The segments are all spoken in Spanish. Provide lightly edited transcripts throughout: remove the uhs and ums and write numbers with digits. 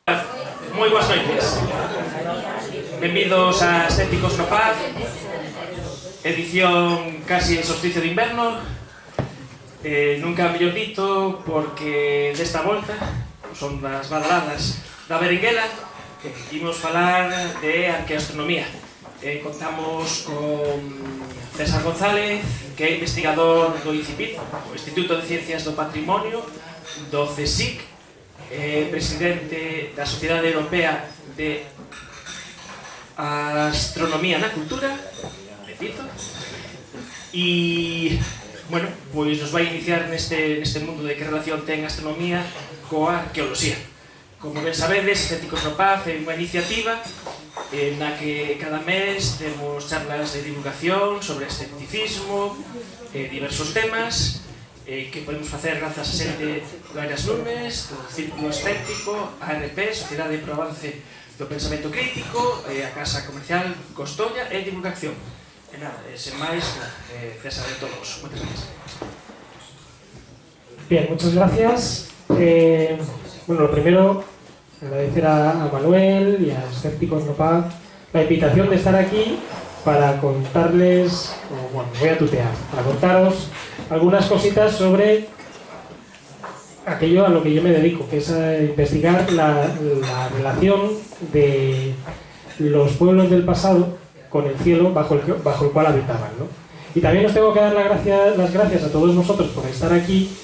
Moi boas noites. Benvidos a Escépticos no Paz, edición casi en solsticio de inverno. Nunca mellor dito, porque desta volta son das badaladas da Berenguela. Imos falar de arqueoastronomía. Contamos con César González, que é investigador do ICIPIT, o Instituto de Ciencias do Patrimonio, do CSIC, presidente da Sociedade Europea de Astronomía na Cultura, e, bueno, pois nos vai iniciar neste mundo de que relación ten a astronomía coa arqueoloxía. Como ben sabedes, Escépticos no Paz é unha iniciativa na que cada mes temos charlas de divulgación sobre escepticismo, diversos temas, que podemos facer grazas a xente do Arias Nunes, do Círculo Escéptico, ARP, Sociedade pro Avance do Pensamento Crítico, a Casa Comercial Costolla e Divulgación. E nada, sen máis, César de todos. Moitas gracias. Bien, muchas gracias. Bueno, lo primero, agradecer a Manuel y a Escépticos no Paz la invitación de estar aquí para contarles, bueno, voy a tutear, para contaros algunas cositas sobre aquello a lo que yo me dedico, que es a investigar la relación de los pueblos del pasado con el cielo bajo el cual habitaban, ¿no? Y también os tengo que dar las gracias a todos vosotros por estar aquí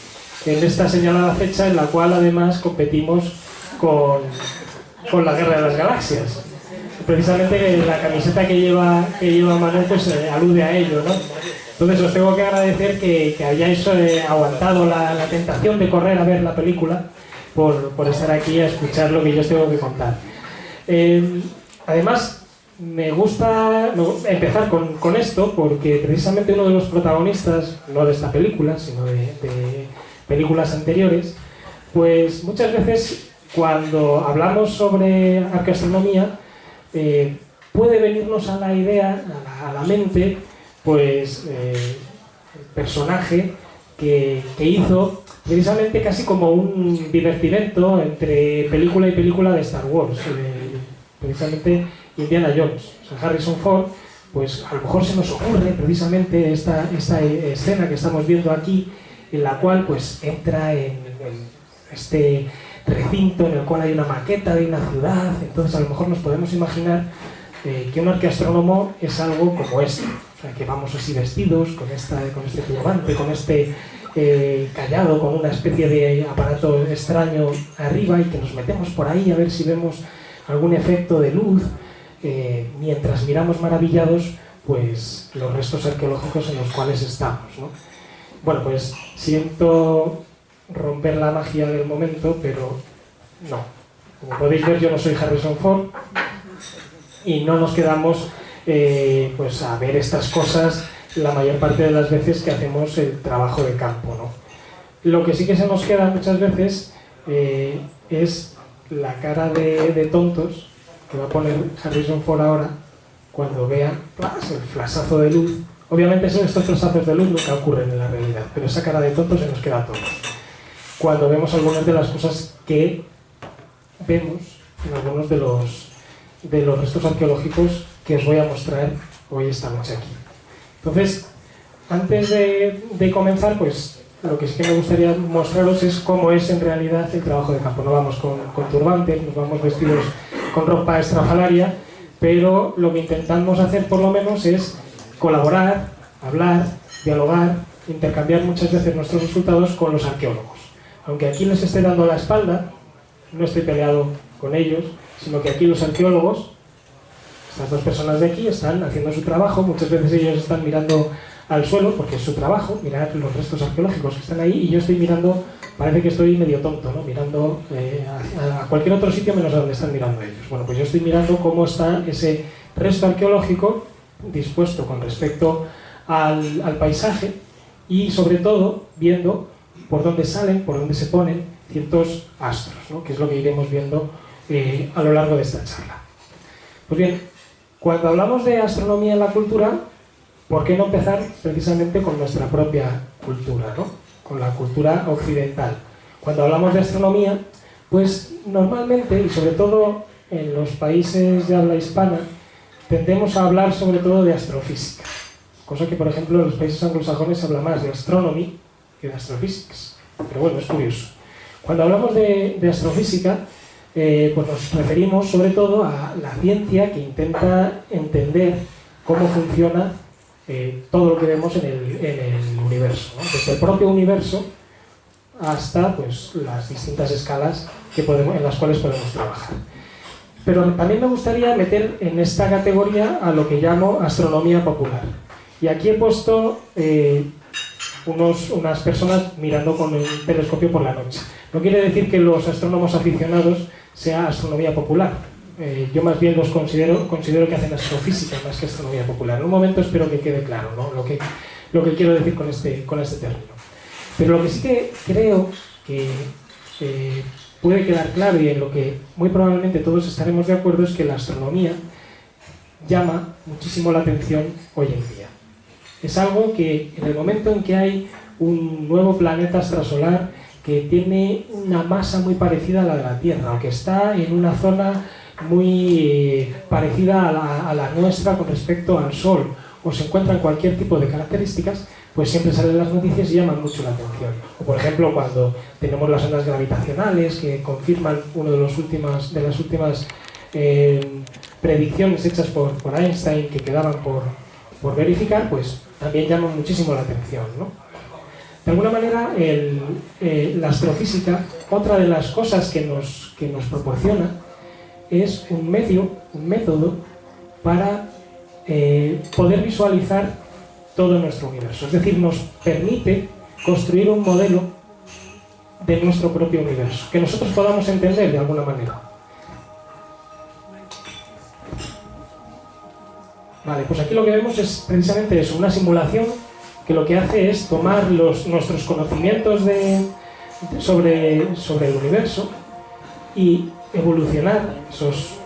en esta señalada fecha en la cual además competimos con la Guerra de las Galaxias. Precisamente la camiseta que lleva Manuel pues alude a ello, ¿no? Entonces os tengo que agradecer que hayáis aguantado la tentación de correr a ver la película por estar aquí a escuchar lo que yo os tengo que contar. Además, me gusta empezar con esto porque precisamente uno de los protagonistas, no de esta película, sino de películas anteriores, pues muchas veces cuando hablamos sobre arqueoastronomía puede venirnos a la idea, a la mente, pues el personaje que hizo precisamente casi como un divertimento entre película y película de Star Wars, precisamente Indiana Jones. O sea, Harrison Ford, pues a lo mejor se nos ocurre precisamente esta escena que estamos viendo aquí, en la cual pues entra en este recinto en el cual hay una maqueta de una ciudad. Entonces a lo mejor nos podemos imaginar que un arqueoastrónomo es algo como esto, o sea, que vamos así vestidos con este turbante, con este callado, con una especie de aparato extraño arriba, y que nos metemos por ahí a ver si vemos algún efecto de luz, mientras miramos maravillados pues los restos arqueológicos en los cuales estamos, ¿no? Bueno, pues siento romper la magia del momento, pero no. Como podéis ver, yo no soy Harrison Ford y no nos quedamos pues a ver estas cosas la mayor parte de las veces que hacemos el trabajo de campo, ¿no? Lo que sí que se nos queda muchas veces es la cara de tontos que va a poner Harrison Ford ahora cuando vea el flashazo de luz. Obviamente estos flashazos de luz nunca ocurren en la realidad, pero esa cara de tonto se nos queda a todos cuando vemos algunas de las cosas que vemos en algunos de los restos arqueológicos que os voy a mostrar hoy esta noche aquí. Entonces, antes de comenzar, pues lo que sí que me gustaría mostraros es cómo es en realidad el trabajo de campo. No vamos con turbantes, nos vamos vestidos con ropa estrafalaria, pero lo que intentamos hacer por lo menos es colaborar, hablar, dialogar, intercambiar muchas veces nuestros resultados con los arqueólogos. Aunque aquí les esté dando la espalda, no estoy peleado con ellos, sino que aquí los arqueólogos, estas dos personas de aquí, están haciendo su trabajo. Muchas veces ellos están mirando al suelo, porque es su trabajo, mirar los restos arqueológicos que están ahí, y yo estoy mirando, parece que estoy medio tonto, ¿no? Mirando a cualquier otro sitio menos a donde están mirando ellos. Bueno, pues yo estoy mirando cómo está ese resto arqueológico dispuesto con respecto al paisaje, y sobre todo viendo por dónde salen, por dónde se ponen ciertos astros, ¿no? Que es lo que iremos viendo a lo largo de esta charla. Pues bien, cuando hablamos de astronomía en la cultura, ¿por qué no empezar precisamente con nuestra propia cultura, ¿no? Con la cultura occidental? Cuando hablamos de astronomía, Pues normalmente, y sobre todo en los países de habla hispana, tendemos a hablar sobre todo de astrofísica, cosa que por ejemplo en los países anglosajones se habla más de astronomy que de astrophysics, pero bueno, es curioso. Cuando hablamos de astrofísica, pues nos referimos sobre todo a la ciencia que intenta entender cómo funciona todo lo que vemos en el universo, ¿no? Desde el propio universo hasta pues, las distintas escalas en las cuales podemos trabajar. Pero también me gustaría meter en esta categoría a lo que llamo astronomía popular. Y aquí he puesto unas personas mirando con un telescopio por la noche. No quiere decir que los astrónomos aficionados sea astronomía popular. Yo más bien los considero que hacen astrofísica más que astronomía popular. En un momento espero que quede claro, ¿no? lo que quiero decir con este término. Pero lo que sí que creo que puede quedar claro y en lo que muy probablemente todos estaremos de acuerdo es que la astronomía llama muchísimo la atención hoy en día. Es algo que en el momento en que hay un nuevo planeta extrasolar que tiene una masa muy parecida a la de la Tierra o que está en una zona muy parecida a la nuestra con respecto al Sol o se encuentran cualquier tipo de características, pues siempre salen las noticias y llaman mucho la atención. O por ejemplo cuando tenemos las ondas gravitacionales que confirman una de las últimas predicciones hechas por Einstein que quedaban por verificar, pues también llaman muchísimo la atención, ¿no? De alguna manera la astrofísica, otra de las cosas que nos proporciona es un método para poder visualizar todo nuestro universo. Es decir, nos permite construir un modelo de nuestro propio universo, que nosotros podamos entender de alguna manera. Vale, pues aquí lo que vemos es precisamente eso, una simulación que lo que hace es tomar nuestros conocimientos sobre el universo y evolucionar esos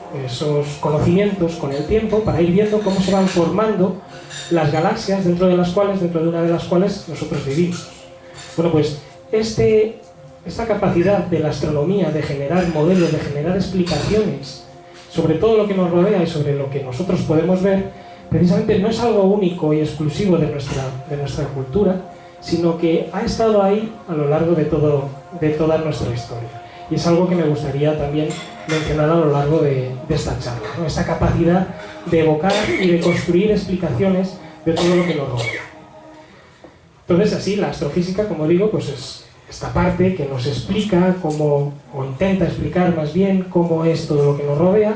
conocimientos con el tiempo para ir viendo cómo se van formando las galaxias dentro de una de las cuales nosotros vivimos. Bueno, pues esta capacidad de la astronomía de generar modelos, de generar explicaciones sobre todo lo que nos rodea y sobre lo que nosotros podemos ver, precisamente no es algo único y exclusivo de nuestra cultura, sino que ha estado ahí a lo largo de toda nuestra historia. Y es algo que me gustaría también mencionar a lo largo de esta charla, ¿no? Esta capacidad de evocar y de construir explicaciones de todo lo que nos rodea. Entonces, así, la astrofísica, como digo, pues es esta parte que nos explica cómo, o intenta explicar más bien, cómo es todo lo que nos rodea.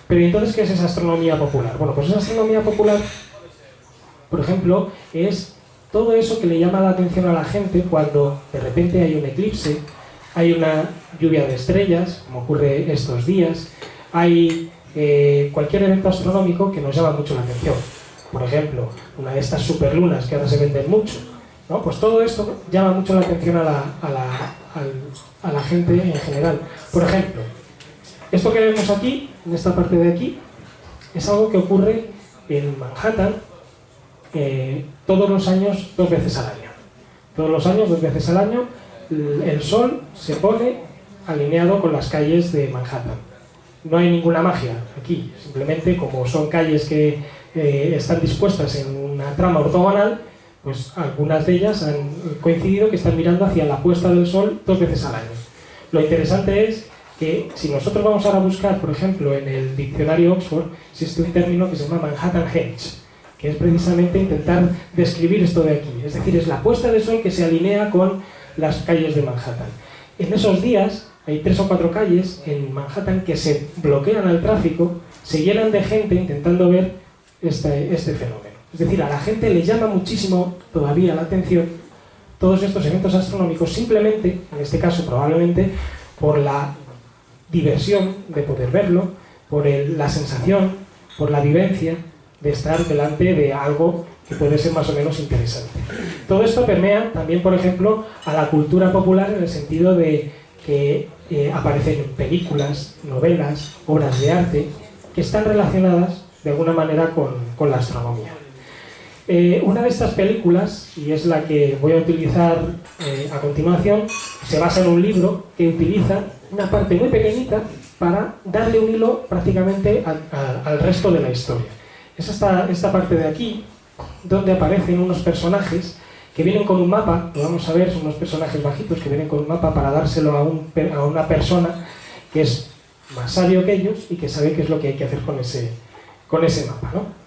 Pero entonces, ¿qué es esa astronomía popular? Bueno, pues esa astronomía popular, por ejemplo, es todo eso que le llama la atención a la gente cuando de repente hay un eclipse, hay una lluvia de estrellas, como ocurre estos días, hay cualquier evento astronómico que nos llama mucho la atención. Por ejemplo, una de estas superlunas que ahora se venden mucho, ¿no? Pues todo esto llama mucho la atención a la gente en general. Por ejemplo, esto que vemos aquí, en esta parte de aquí, es algo que ocurre en Manhattan todos los años, 2 veces al año. Todos los años, 2 veces al año, el sol se pone alineado con las calles de Manhattan. No hay ninguna magia aquí, simplemente como son calles que están dispuestas en una trama ortogonal, pues algunas de ellas han coincidido que están mirando hacia la puesta del sol 2 veces al año. Lo interesante es que si nosotros vamos ahora a buscar, por ejemplo, en el diccionario Oxford, existe un término que se llama Manhattan Hedge, que es precisamente intentar describir esto de aquí. Es decir, es la puesta de sol que se alinea con las calles de Manhattan. En esos días hay 3 o 4 calles en Manhattan que se bloquean al tráfico, se llenan de gente intentando ver este fenómeno. Es decir, a la gente le llama muchísimo todavía la atención todos estos eventos astronómicos, simplemente, en este caso probablemente, por la diversión de poder verlo, por la sensación, por la vivencia de estar delante de algo que puede ser más o menos interesante. Todo esto permea también, por ejemplo, a la cultura popular en el sentido de que aparecen películas, novelas, obras de arte que están relacionadas de alguna manera con la astronomía. Una de estas películas, y es la que voy a utilizar a continuación, se basa en un libro que utiliza una parte muy pequeñita para darle un hilo prácticamente al resto de la historia. Es esta parte de aquí, donde aparecen unos personajes que vienen con un mapa, lo vamos a ver, son unos personajes bajitos que vienen con un mapa para dárselo a una persona que es más sabio que ellos y que sabe qué es lo que hay que hacer con ese mapa, ¿no?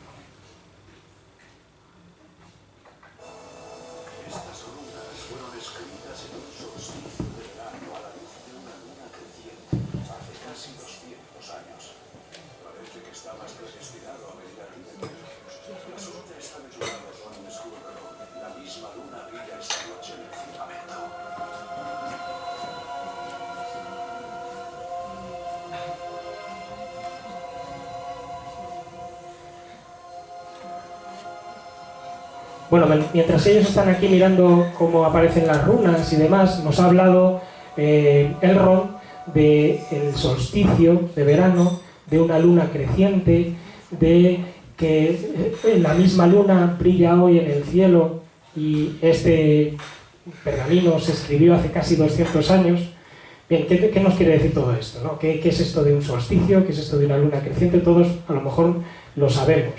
Bueno, mientras ellos están aquí mirando cómo aparecen las runas y demás, nos ha hablado Elrond del solsticio de verano, de una luna creciente, de que la misma luna brilla hoy en el cielo y este pergamino se escribió hace casi 200 años. Bien, ¿qué nos quiere decir todo esto, ¿no? ¿Qué es esto de un solsticio? ¿Qué es esto de una luna creciente? Todos a lo mejor lo sabemos,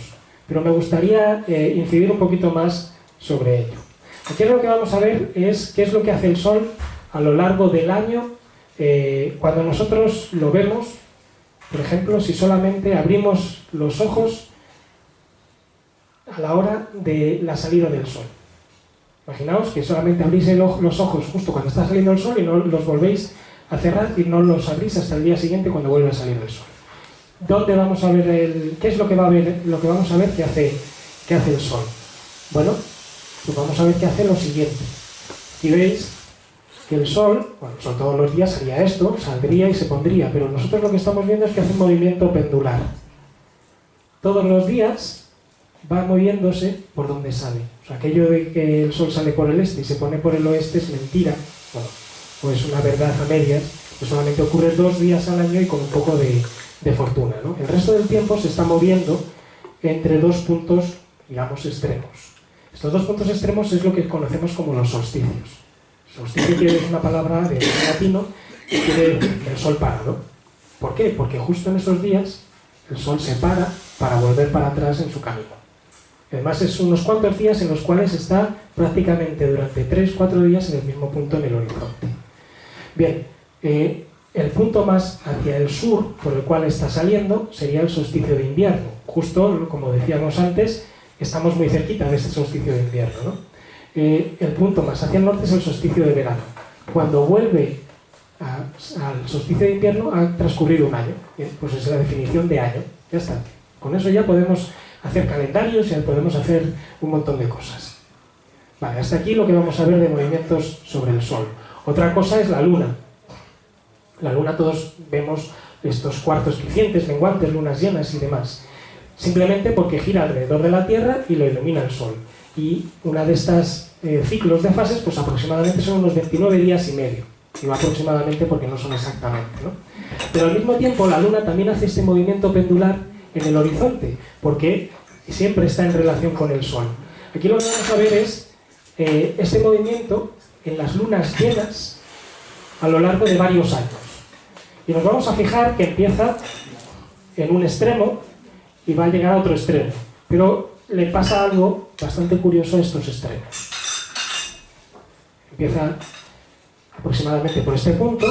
pero me gustaría incidir un poquito más sobre ello. Aquí lo que vamos a ver es qué es lo que hace el Sol a lo largo del año cuando nosotros lo vemos. Por ejemplo, si solamente abrimos los ojos a la hora de la salida del Sol. Imaginaos que solamente abrís los ojos justo cuando está saliendo el Sol y no los volvéis a cerrar y no los abrís hasta el día siguiente cuando vuelve a salir el Sol. ¿Dónde vamos a ver qué es lo que vamos a ver que hace el Sol? Bueno, pues vamos a ver que hace lo siguiente. Aquí veis que el Sol todos los días haría esto, saldría y se pondría, pero nosotros lo que estamos viendo es que hace un movimiento pendular. Todos los días va moviéndose por donde sale. O sea, aquello de que el Sol sale por el este y se pone por el oeste es mentira, bueno, o es una verdad a medias, que solamente ocurre 2 días al año y con un poco de fortuna, ¿no? El resto del tiempo se está moviendo entre 2 puntos, digamos, extremos. Estos 2 puntos extremos es lo que conocemos como los solsticios. Solsticio quiere decir una palabra de latino que quiere decir el sol parado. ¿Por qué? Porque justo en esos días el Sol se para volver para atrás en su camino. Además es unos cuantos días en los cuales está prácticamente durante 3-4 días en el mismo punto en el horizonte. Bien, el punto más hacia el sur por el cual está saliendo sería el solsticio de invierno. Justo, como decíamos antes, estamos muy cerquita de ese solsticio de invierno, ¿no? El punto más hacia el norte es el solsticio de verano. Cuando vuelve al solsticio de invierno ha transcurrido un año. Bien, pues es la definición de año. Ya está. Con eso ya podemos hacer calendarios y podemos hacer un montón de cosas. Vale, hasta aquí lo que vamos a ver de movimientos sobre el Sol. Otra cosa es la Luna. La Luna todos vemos estos cuartos crecientes, menguantes, lunas llenas y demás. Simplemente porque gira alrededor de la Tierra y lo ilumina el Sol. Y una de estas ciclos de fases, pues aproximadamente son unos 29 días y medio. Digo aproximadamente porque no son exactamente, ¿no? Pero al mismo tiempo la Luna también hace este movimiento pendular en el horizonte, porque siempre está en relación con el Sol. Aquí lo que vamos a ver es este movimiento en las lunas llenas a lo largo de varios años. Y nos vamos a fijar que empieza en un extremo y va a llegar a otro extremo. Pero le pasa algo bastante curioso a estos extremos. Empieza aproximadamente por este punto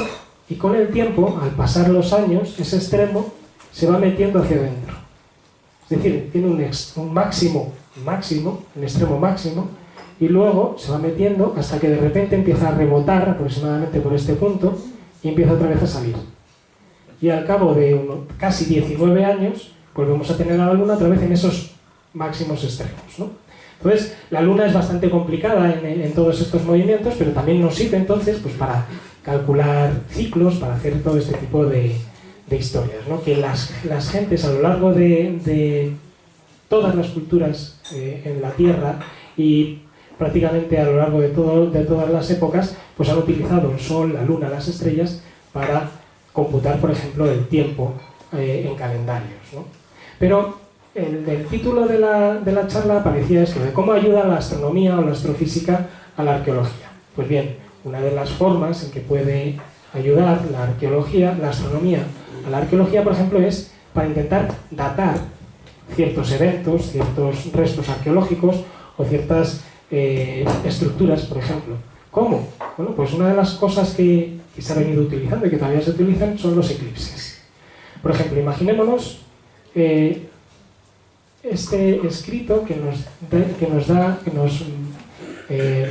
y con el tiempo, al pasar los años, ese extremo se va metiendo hacia adentro. Es decir, tiene un máximo, un extremo máximo, y luego se va metiendo hasta que de repente empieza a rebotar aproximadamente por este punto y empieza otra vez a salir. Y al cabo de casi 19 años volvemos a tener a la Luna otra vez en esos máximos extremos, ¿no? Entonces, la Luna es bastante complicada en todos estos movimientos, pero también nos sirve entonces pues, para calcular ciclos, para hacer todo este tipo de historias, ¿no? Que las gentes a lo largo de todas las culturas en la Tierra y prácticamente a lo largo de todas las épocas, pues han utilizado el Sol, la Luna, las estrellas para computar, por ejemplo, el tiempo en calendarios, ¿no? Pero el título de la charla parecía esto, de cómo ayuda la astronomía o la astrofísica a la arqueología. Pues bien, una de las formas en que puede ayudar la arqueología, la astronomía a la arqueología, por ejemplo, es para intentar datar ciertos eventos, ciertos restos arqueológicos o ciertas estructuras, por ejemplo. ¿Cómo? Bueno, pues una de las cosas que se ha venido utilizando y que todavía se utilizan son los eclipses. Por ejemplo, imaginémonos este escrito que nos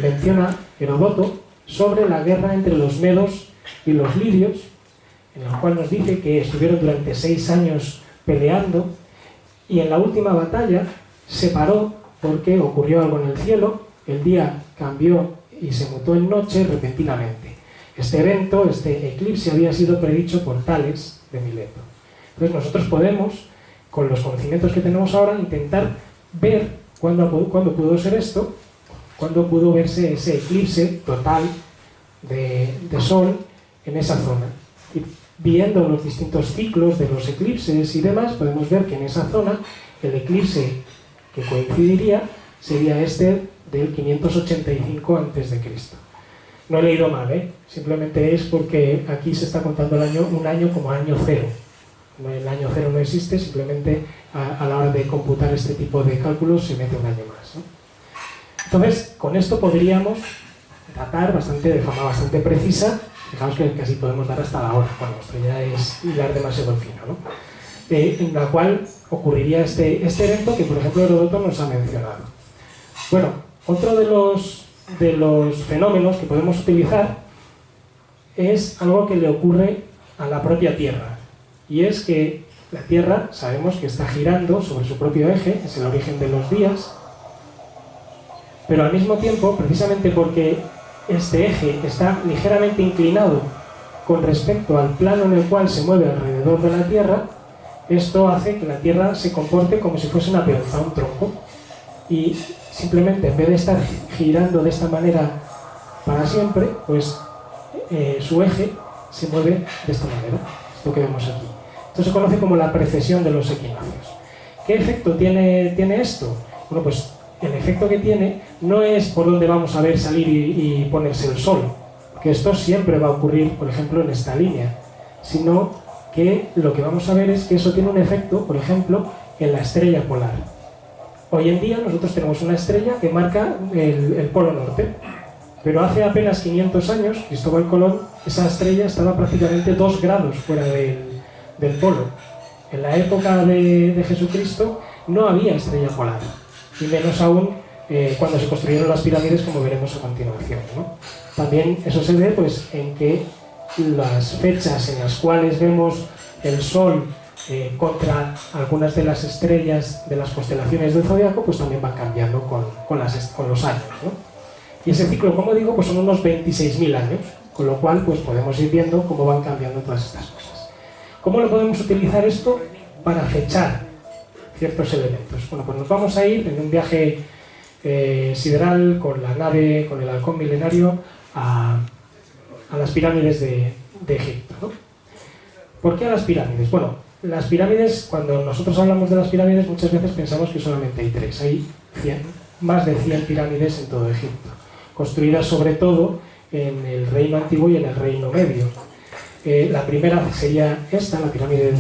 menciona Heródoto sobre la guerra entre los medos y los lidios, en el cual nos dice que estuvieron durante 6 años peleando y en la última batalla se paró porque ocurrió algo en el cielo, el día cambió y se mutó en noche repentinamente. Este evento, este eclipse, había sido predicho por Tales de Mileto. Entonces nosotros podemos, con los conocimientos que tenemos ahora, intentar ver cuándo pudo ser esto, cuándo pudo verse ese eclipse total de Sol en esa zona. Y viendo los distintos ciclos de los eclipses y demás, podemos ver que en esa zona el eclipse que coincidiría sería este del 585 a.C. No he leído mal, simplemente es porque aquí se está contando un año como año cero. El año cero no existe, simplemente a la hora de computar este tipo de cálculos se mete un año más, ¿no? Entonces, con esto podríamos datar de forma bastante precisa. Fijaos que casi podemos dar hasta la hora. Bueno, esto ya es hilar demasiado fino, ¿no? En la cual ocurriría este evento que, por ejemplo, Heródoto nos ha mencionado. Bueno, otro de los fenómenos que podemos utilizar es algo que le ocurre a la propia Tierra. Y es que la Tierra sabemos que está girando sobre su propio eje, es el origen de los días, pero al mismo tiempo, precisamente porque este eje está ligeramente inclinado con respecto al plano en el cual se mueve alrededor de la Tierra, esto hace que la Tierra se comporte como si fuese una peonza, un tronco, y simplemente en vez de estar girando de esta manera para siempre, pues su eje se mueve de esta manera, esto que vemos aquí. Esto se conoce como la precesión de los equinoccios. ¿Qué efecto tiene esto? Bueno, pues el efecto que tiene no es por donde vamos a ver salir y ponerse el sol, que esto siempre va a ocurrir, por ejemplo, en esta línea, sino que lo que vamos a ver es que eso tiene un efecto, por ejemplo, en la estrella polar. Hoy en día nosotros tenemos una estrella que marca el polo norte, pero hace apenas 500 años, Cristóbal Colón, esa estrella estaba prácticamente 2 grados fuera del polo. En la época de Jesucristo no había estrella polar, y menos aún cuando se construyeron las pirámides, como veremos a continuación, ¿no? También eso se ve pues, en que las fechas en las cuales vemos el Sol contra algunas de las estrellas de las constelaciones del zodiaco, pues también van cambiando con los años, ¿no? Y ese ciclo, como digo, pues son unos 26.000 años, con lo cual pues podemos ir viendo cómo van cambiando todas estas cosas. ¿Cómo lo podemos utilizar esto para fechar ciertos elementos? Bueno, pues nos vamos a ir en un viaje sideral con la nave, con el halcón milenario, a las pirámides de Egipto, ¿no? ¿Por qué a las pirámides? Bueno, las pirámides, cuando nosotros hablamos de las pirámides, muchas veces pensamos que solamente hay 3. Hay más de 100 pirámides en todo Egipto, construidas sobre todo en el Reino Antiguo y en el Reino Medio. La primera sería esta, la pirámide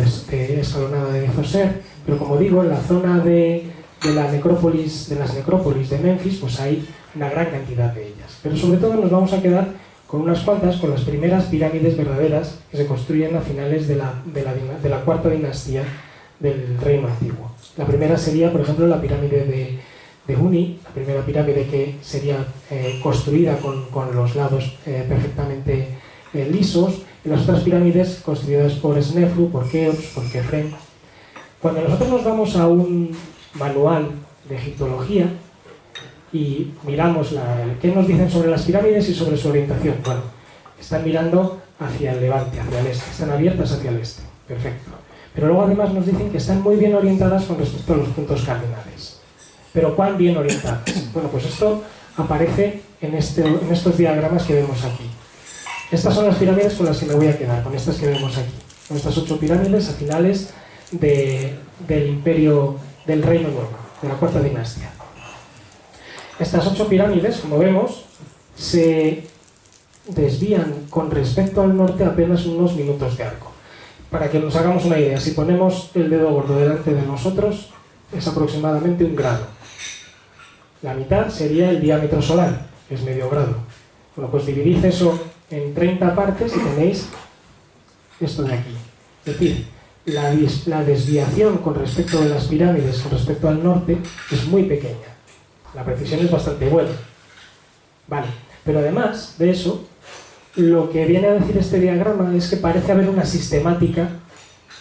escalonada de Zoser, pero como digo, en la zona de las necrópolis de Menfis, pues hay una gran cantidad de ellas. Pero sobre todo nos vamos a quedar con unas cuantas, con las primeras pirámides verdaderas que se construyen a finales de la cuarta dinastía del Reino Antiguo. La primera sería, por ejemplo, la pirámide de Huni, la primera pirámide que sería construida con los lados perfectamente lisos, y las otras pirámides construidas por Snefru, por Keops, por Kefren. Cuando nosotros nos vamos a un manual de egiptología y miramos qué nos dicen sobre las pirámides y sobre su orientación, bueno, están mirando hacia el levante, hacia el este, están abiertas hacia el este, perfecto. Pero luego además nos dicen que están muy bien orientadas con respecto a los puntos cardinales. ¿Pero cuán bien orientadas? Bueno, pues esto aparece en estos diagramas que vemos aquí. Estas son las pirámides con las que me voy a quedar, con estas que vemos aquí, con estas 8 pirámides a finales del imperio del Reino Nuevo, de la cuarta dinastía. Estas 8 pirámides, como vemos, se desvían con respecto al norte apenas unos minutos de arco. Para que nos hagamos una idea, si ponemos el dedo gordo delante de nosotros, es aproximadamente 1 grado. La mitad sería el diámetro solar, que es medio grado. Bueno, pues dividid eso en 30 partes y tenéis esto de aquí. Es decir, la desviación con respecto de las pirámides, con respecto al norte, es muy pequeña. La precisión es bastante buena. Vale, pero además de eso, lo que viene a decir este diagrama es que parece haber una sistemática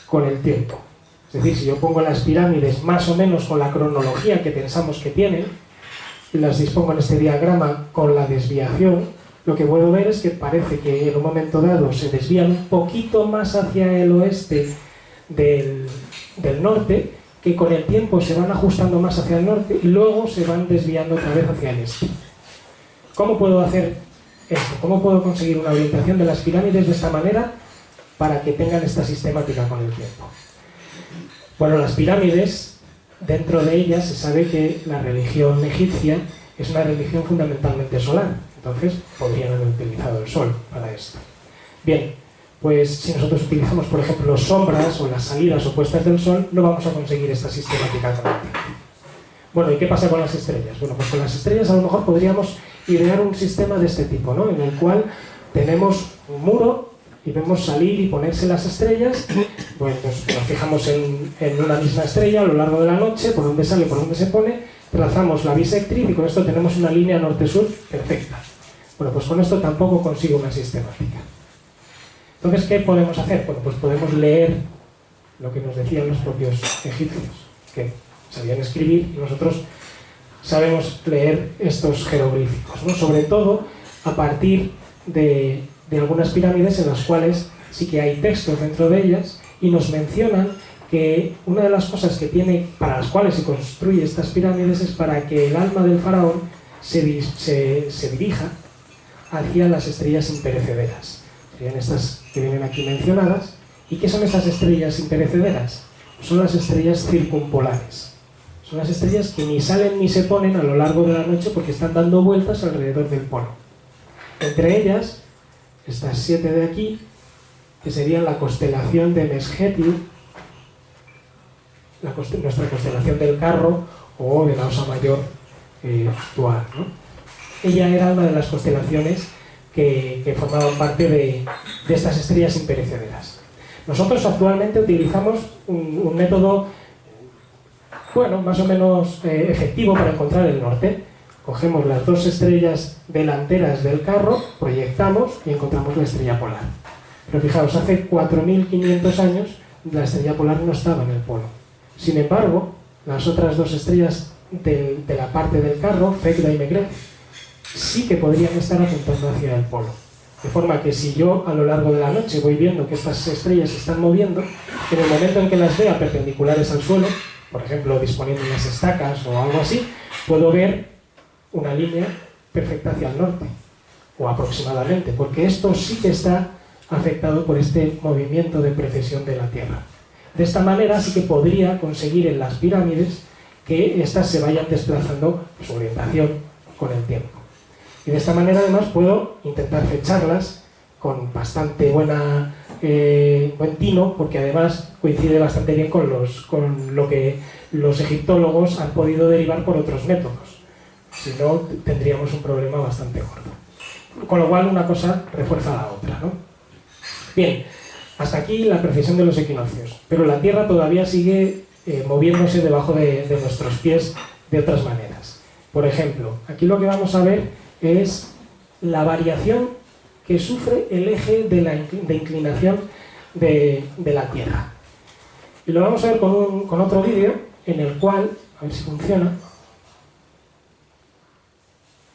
con el tiempo. Es decir, si yo pongo las pirámides más o menos con la cronología que pensamos que tienen, y las dispongo en este diagrama con la desviación, lo que puedo ver es que parece que en un momento dado se desvían un poquito más hacia el oeste del norte, que con el tiempo se van ajustando más hacia el norte y luego se van desviando otra vez hacia el este. ¿Cómo puedo hacer esto? ¿Cómo puedo conseguir una orientación de las pirámides de esta manera para que tengan esta sistemática con el tiempo? Bueno, las pirámides, dentro de ellas se sabe que la religión egipcia es una religión fundamentalmente solar, entonces podrían haber utilizado el sol para esto. Bien, pues si nosotros utilizamos, por ejemplo, sombras o las salidas opuestas del sol, no vamos a conseguir esta sistemática con el tiempo. Bueno, ¿y qué pasa con las estrellas? Bueno, pues con las estrellas a lo mejor podríamos idear un sistema de este tipo, ¿no? En el cual tenemos un muro y vemos salir y ponerse las estrellas, pues nos fijamos en una misma estrella a lo largo de la noche, por dónde sale, por dónde se pone, trazamos la bisectriz y con esto tenemos una línea norte-sur perfecta. Bueno, pues con esto tampoco consigo una sistemática. Entonces, ¿qué podemos hacer? Bueno, pues podemos leer lo que nos decían los propios egipcios, que sabían escribir y nosotros sabemos leer estos jeroglíficos, ¿no? Sobre todo a partir de algunas pirámides en las cuales sí que hay textos dentro de ellas y nos mencionan que una de las cosas que tiene, para las cuales se construye estas pirámides, es para que el alma del faraón se dirija hacia las estrellas imperecederas. Serían estas que vienen aquí mencionadas. ¿Y qué son esas estrellas imperecederas? Son las estrellas circumpolares. Son las estrellas que ni salen ni se ponen a lo largo de la noche porque están dando vueltas alrededor del polo. Entre ellas, estas 7 de aquí, que serían la constelación de Meskhetiu, nuestra constelación del Carro o de la Osa Mayor actual, ¿no? Ella era una de las constelaciones que formaban parte de estas estrellas imperecederas. Nosotros actualmente utilizamos un método, bueno, más o menos efectivo para encontrar el norte. Cogemos las 2 estrellas delanteras del Carro, proyectamos y encontramos la estrella polar. Pero fijaos, hace 4.500 años la estrella polar no estaba en el polo. Sin embargo, las otras 2 estrellas de la parte del Carro, Phecda y Megrez, sí que podrían estar apuntando hacia el polo. De forma que si yo a lo largo de la noche voy viendo que estas estrellas se están moviendo, en el momento en que las vea perpendiculares al suelo, por ejemplo disponiendo unas estacas o algo así, puedo ver una línea perfecta hacia el norte, o aproximadamente, porque esto sí que está afectado por este movimiento de precesión de la Tierra. De esta manera sí que podría conseguir en las pirámides que éstas se vayan desplazando su orientación con el tiempo. Y de esta manera además puedo intentar fecharlas con bastante buen tino, porque además coincide bastante bien con lo que los egiptólogos han podido derivar por otros métodos. Si no, tendríamos un problema bastante gordo. Con lo cual una cosa refuerza a la otra, ¿no? Bien, hasta aquí la precisión de los equinoccios, pero la Tierra todavía sigue moviéndose debajo de nuestros pies de otras maneras. Por ejemplo, aquí lo que vamos a ver es la variación que sufre el eje de inclinación de la Tierra. Y lo vamos a ver con otro vídeo en el cual, a ver si funciona.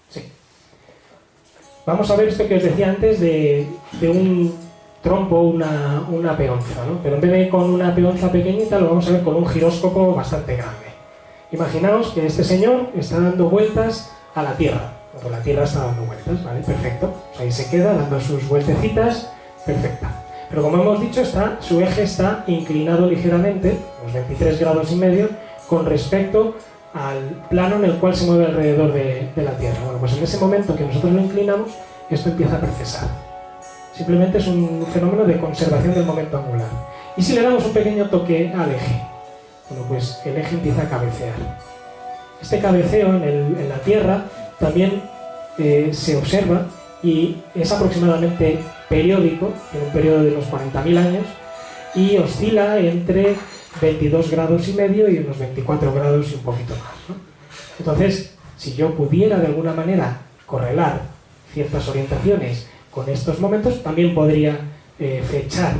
Sí. Vamos a ver esto que os decía antes de un trompo, una peonza, ¿no? Pero en vez de con una peonza pequeñita, lo vamos a ver con un giróscopo bastante grande. Imaginaos que este señor está dando vueltas a la Tierra. Bueno, la Tierra está dando vueltas, ¿vale? Perfecto. Pues ahí se queda dando sus vueltecitas, perfecta. Pero como hemos dicho, su eje está inclinado ligeramente, unos 23 grados y medio, con respecto al plano en el cual se mueve alrededor de la Tierra. Bueno, pues en ese momento que nosotros lo inclinamos, esto empieza a precesar. Simplemente es un fenómeno de conservación del momento angular. Y si le damos un pequeño toque al eje, bueno, pues el eje empieza a cabecear. Este cabeceo en la Tierra también se observa y es aproximadamente periódico, en un periodo de unos 40.000 años, y oscila entre 22 grados y medio y unos 24 grados y un poquito más, ¿no? Entonces, si yo pudiera de alguna manera correlar ciertas orientaciones con estos momentos, también podría fechar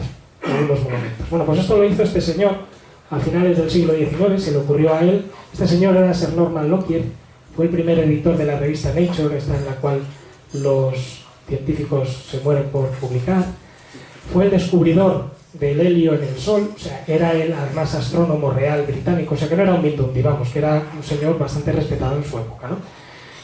algunos momentos. Bueno, pues esto lo hizo este señor a finales del siglo XIX, se le ocurrió a él. Este señor era Sir Norman Lockyer, fue el primer editor de la revista Nature, esta en la cual los científicos se mueren por publicar. Fue el descubridor del helio en el Sol, o sea, era el además astrónomo real británico, o sea, que no era un mindundi, vamos, que era un señor bastante respetado en su época, ¿no?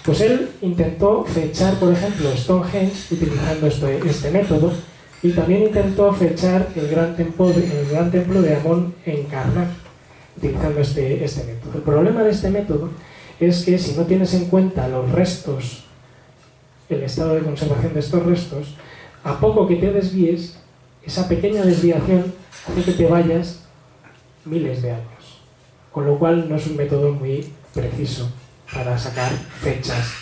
Pues él intentó fechar, por ejemplo, Stonehenge utilizando este método, y también intentó fechar el gran templo de Amón en Karnak utilizando este método. El problema de este método es que si no tienes en cuenta los restos, el estado de conservación de estos restos, a poco que te desvíes, esa pequeña desviación hace que te vayas miles de años, con lo cual no es un método muy preciso para sacar fechas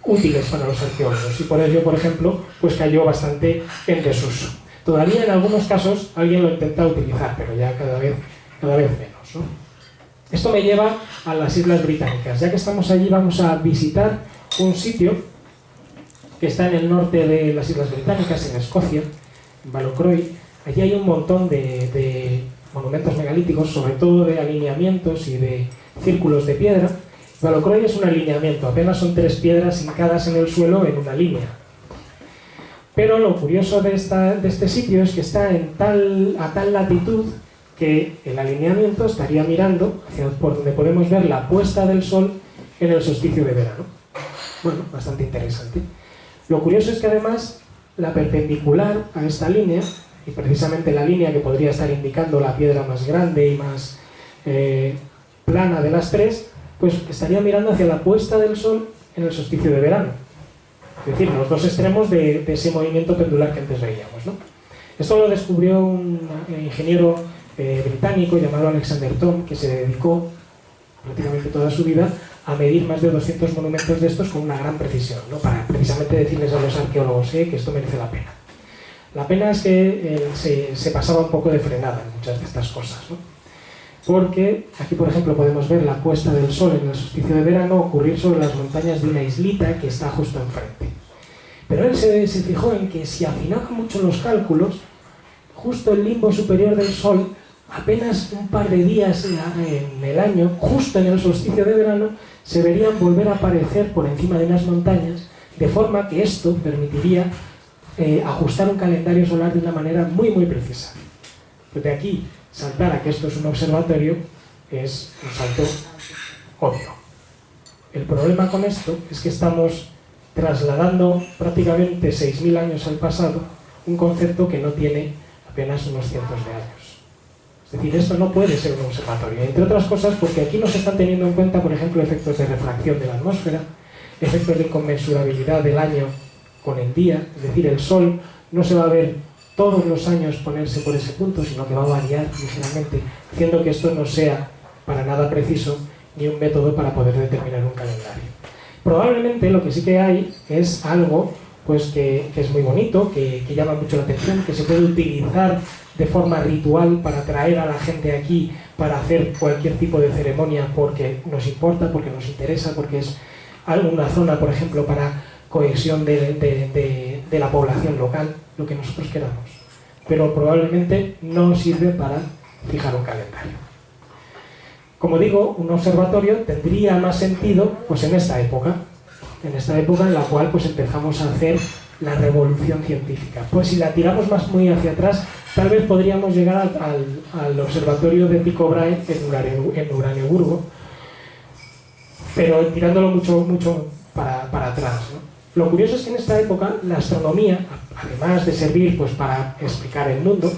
útiles para los arqueólogos, y por ello, por ejemplo, pues cayó bastante en desuso. Todavía en algunos casos alguien lo intenta utilizar, pero ya cada vez menos, ¿no? Esto me lleva a las Islas Británicas. Ya que estamos allí, vamos a visitar un sitio que está en el norte de las Islas Británicas, en Escocia, en Balocroy. Allí hay un montón de monumentos megalíticos, sobre todo de alineamientos y de círculos de piedra. Balocroy es un alineamiento, apenas son 3 piedras hincadas en el suelo en una línea. Pero lo curioso de este sitio es que está a tal latitud que el alineamiento estaría mirando hacia por donde podemos ver la puesta del sol en el solsticio de verano. Bueno, bastante interesante. Lo curioso es que además la perpendicular a esta línea, y precisamente la línea que podría estar indicando la piedra más grande y más plana de las 3, pues estaría mirando hacia la puesta del sol en el solsticio de verano. Es decir, los dos extremos de ese movimiento pendular que antes veíamos, ¿no? Esto lo descubrió un ingeniero británico llamado Alexander Thom, que se dedicó prácticamente toda su vida a medir más de 200 monumentos de estos con una gran precisión, ¿no? Para precisamente decirles a los arqueólogos que esto merece la pena. La pena es que se pasaba un poco de frenada en muchas de estas cosas, ¿no? Porque aquí, por ejemplo, podemos ver la puesta del sol en el solsticio de verano ocurrir sobre las montañas de una islita que está justo enfrente. Pero él se fijó en que si afinaba mucho los cálculos, justo el limbo superior del sol, apenas un par de días en el año, justo en el solsticio de verano, se verían volver a aparecer por encima de unas montañas, de forma que esto permitiría ajustar un calendario solar de una manera muy, muy precisa. Pues de aquí saltar a que esto es un observatorio es un salto obvio. El problema con esto es que estamos trasladando prácticamente 6.000 años al pasado un concepto que no tiene apenas unos cientos de años. Es decir, esto no puede ser un observatorio, entre otras cosas porque aquí no se están teniendo en cuenta, por ejemplo, efectos de refracción de la atmósfera, efectos de inconmensurabilidad del año con el día, es decir, el sol no se va a ver todos los años ponerse por ese punto, sino que va a variar ligeramente, haciendo que esto no sea para nada preciso ni un método para poder determinar un calendario. Probablemente lo que sí que hay es algo pues que es muy bonito, que llama mucho la atención, que se puede utilizar de forma ritual para atraer a la gente aquí, para hacer cualquier tipo de ceremonia porque nos importa, porque nos interesa, porque es alguna zona, por ejemplo, para cohesión de la población local, lo que nosotros queramos. Pero probablemente no sirve para fijar un calendario. Como digo, un observatorio tendría más sentido pues en esta época en la cual pues empezamos a hacer la revolución científica. Pues si la tiramos muy hacia atrás, tal vez podríamos llegar al observatorio de Tycho Brahe en Uraniaburgo, pero tirándolo mucho para atrás, ¿no? Lo curioso es que en esta época la astronomía, además de servir pues, para explicar el mundo,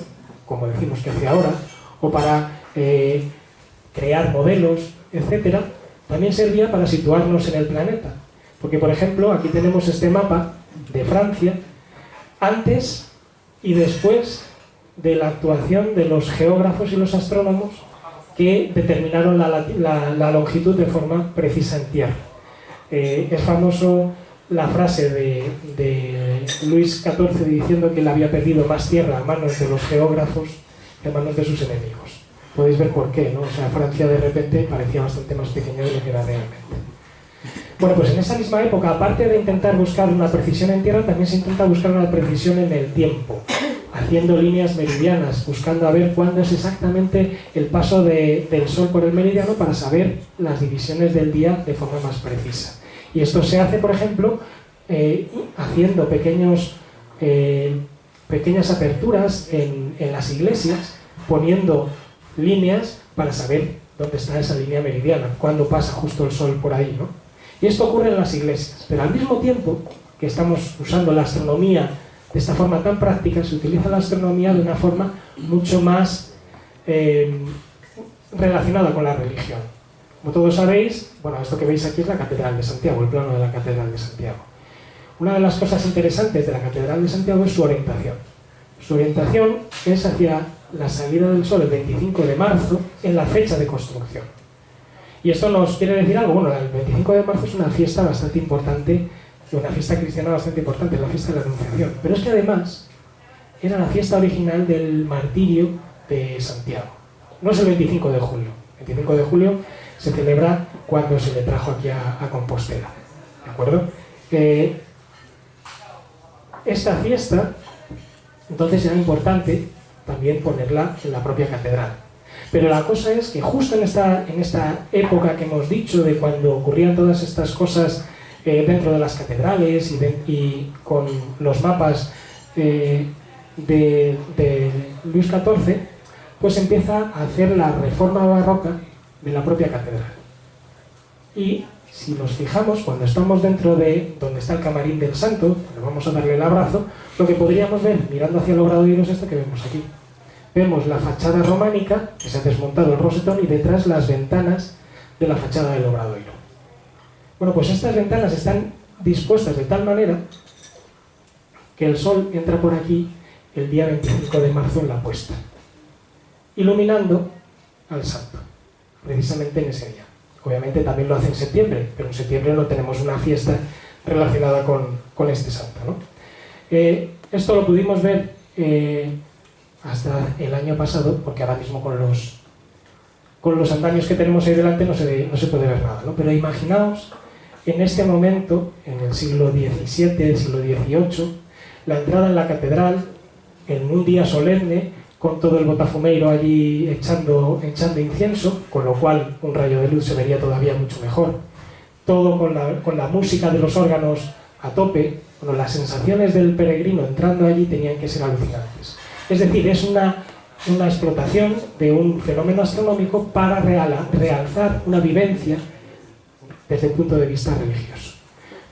como decimos que hace ahora, o para crear modelos, etc., también servía para situarnos en el planeta. Porque, por ejemplo, aquí tenemos este mapa de Francia, antes y después de la actuación de los geógrafos y los astrónomos que determinaron la longitud de forma precisa en tierra. Es famoso la frase de Luis XIV diciendo que él había perdido más tierra a manos de los geógrafos que a manos de sus enemigos. Podéis ver por qué, ¿no? O sea, Francia de repente parecía bastante más pequeña de lo que era realmente. Bueno, pues en esa misma época, aparte de intentar buscar una precisión en tierra, también se intenta buscar una precisión en el tiempo, haciendo líneas meridianas, buscando a ver cuándo es exactamente el paso del Sol por el meridiano para saber las divisiones del día de forma más precisa. Y esto se hace, por ejemplo, haciendo pequeñas aperturas en las iglesias, poniendo líneas para saber dónde está esa línea meridiana, cuándo pasa justo el Sol por ahí, ¿no? Y esto ocurre en las iglesias, pero al mismo tiempo que estamos usando la astronomía de esta forma tan práctica, se utiliza la astronomía de una forma mucho más relacionada con la religión. Como todos sabéis, bueno, esto que veis aquí es la Catedral de Santiago, el plano de la Catedral de Santiago. Una de las cosas interesantes de la Catedral de Santiago es su orientación. Su orientación es hacia la salida del Sol el 25 de marzo en la fecha de construcción. Y esto nos quiere decir algo. Bueno, el 25 de marzo es una fiesta bastante importante, una fiesta cristiana bastante importante, la fiesta de la Anunciación. Pero es que además era la fiesta original del martirio de Santiago. No es el 25 de julio. El 25 de julio se celebra cuando se le trajo aquí a Compostela. ¿De acuerdo? Esta fiesta, entonces, era importante también ponerla en la propia catedral. Pero la cosa es que justo en esta época que hemos dicho, de cuando ocurrían todas estas cosas dentro de las catedrales y con los mapas de Luis XIV, pues empieza a hacer la reforma barroca de la propia catedral. Y si nos fijamos, cuando estamos dentro de donde está el camarín del santo, cuando vamos a darle el abrazo, lo que podríamos ver mirando hacia el obradoiro es esto que vemos aquí. Vemos la fachada románica, que se ha desmontado el rosetón, y detrás las ventanas de la fachada del obradoiro. Bueno, pues estas ventanas están dispuestas de tal manera que el Sol entra por aquí el día 25 de marzo en la puesta, iluminando al santo, precisamente en ese día. Obviamente también lo hace en septiembre, pero en septiembre no tenemos una fiesta relacionada con este santo, ¿no? Esto lo pudimos ver hasta el año pasado, porque ahora mismo con los andamios que tenemos ahí delante no se puede ver nada, ¿no? Pero imaginaos en este momento, en el siglo XVII, el siglo XVIII, la entrada en la catedral, en un día solemne, con todo el botafumeiro allí echando incienso, con lo cual un rayo de luz se vería todavía mucho mejor. Todo con la música de los órganos a tope. Bueno, las sensaciones del peregrino entrando allí tenían que ser alucinantes. Es decir, es una explotación de un fenómeno astronómico para realzar una vivencia desde el punto de vista religioso.